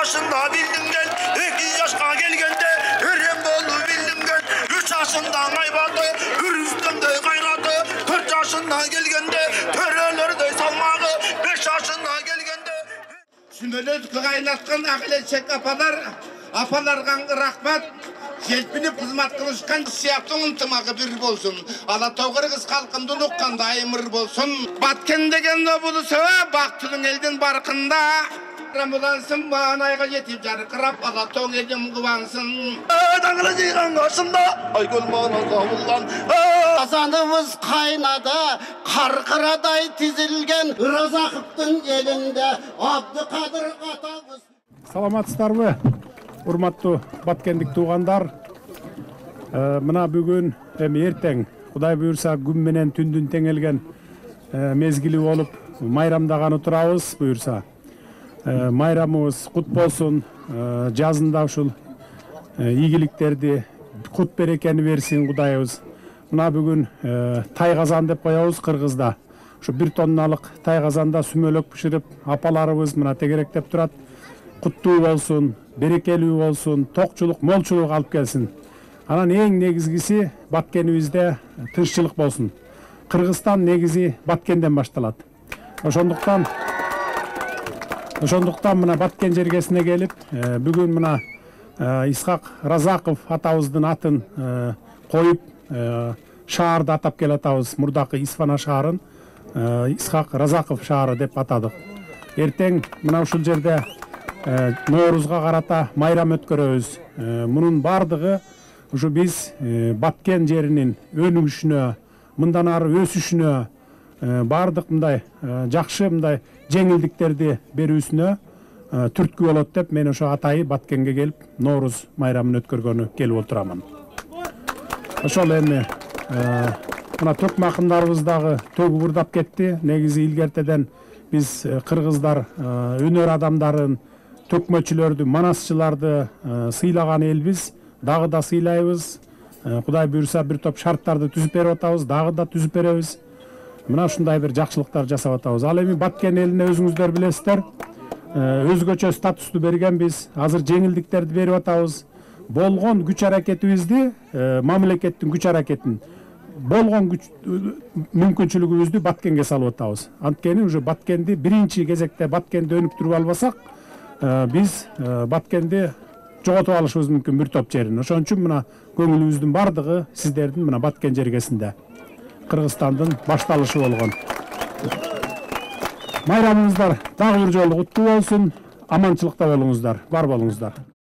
yaşında bildim gel, 2 yaşka gelgende ürem bolu bildim gel, 3 yaşında aybatı, üstümde gayratı, 4 yaşında gelgende törelerde salmağı, 5 yaşında gelgende. Sümölöz kıgaynatkan akılecek apalargan rahmat. Jelpinip hizmet kılışkan siyahtın ıntımağı bir bolsun. Alatau Kırgız halkından uqqan daimir bolsun. Batken degen de bulusu, baktılın elden barkında. Ramulansın bağınayga yetip jarkırap, Alatau elim kıvansın. Dağılı ceygan karşında, aygol mağına zavullan. Kazanımız kaynadı, karkıraday tizilgen Razakıptın elinde Abdükadir atamız. Саламатсыздарбы, урматтуу баткендик туугандар. Мына бүгүн эми эртең Кудай буюрса күн менен түндүн теңелген мезгили болуп майрамдаганы турабыз буюрса. Майрамыбыз кут болсун, жазында ушул ийгиликтерди, кут берекени берсин Кудайыбыз. Мына бүгүн тай казан деп коебуз Кыргызда. Ушу 1 тонналык тай казанда сүмөлөк бышырып, апаларыбыз мына тегеректеп турат. Kuttуу болсун, берекелүү болсун, токчулук, молчулук алып келсин. Анан эң негизгиси баткенибизде тынччылык болсун. Кыргызстан негизи Баткенден башталат. Ошондуктан мына Баткен жергесине келип, бүгүн мына Исхак Разаков атабыздын атын коюп, шаарды атап келатабыз. Мурдакы Исфана шаарын Исхак Разаков шаары деп атадык. Эртең мына ушул жерде Nooruzga карата майрам өткөрөбүз. Мунун бардыгы ушу биз Баткен жеринин өнүгүшүнө, мындан ары өсүшүнө, бардык мындай жакшы мындай жеңилдиктерди берүүсүнө түрткү болот деп мен ошо атайы Баткенге келип Ноорuz майрамын өткөргөнү келип отурамын. Ошол эми мына төкмакындарыбыз дагы төгүп урдап кетти. Негизи илгертеден биз кыргыздар өнөр адамдарын, төкмөчүлөрдү, манасчыларды сыйлаган элбиз, дагы да сыйлайбыз. Кудай буюрса бир топ шарттарды түзүп берип атабыз, дагы да түзүп беребиз. Мына ушундай бир жакшылыктар жасап атабыз. Ал эми Баткен элине өзүңүздөр билесиздер, өзгөчө статусту бергенбиз, азыр жеңилдиктерди берип атабыз. Болгон күч аракетибизди, мамлекеттин күч аракетин, болгон мүмкүнчүлүгүбүздү Баткенге салып атабыз. Анткени уже Баткенди биринчи кезекте Баткенди өнүктүрүп албасак, биз Баткенди жоготуп алышыбыз мүмкүн бир топ жерин. Ошон үчүн мына көңүлүбүздүн бардыгы сиздердин мына Баткен жергесинде. Кыргызстандын башталышы болгон. Майрамыңыздар дагы бир жолу куттуу болсун. Аманчылыкта болуңуздар, бар болуңуздар.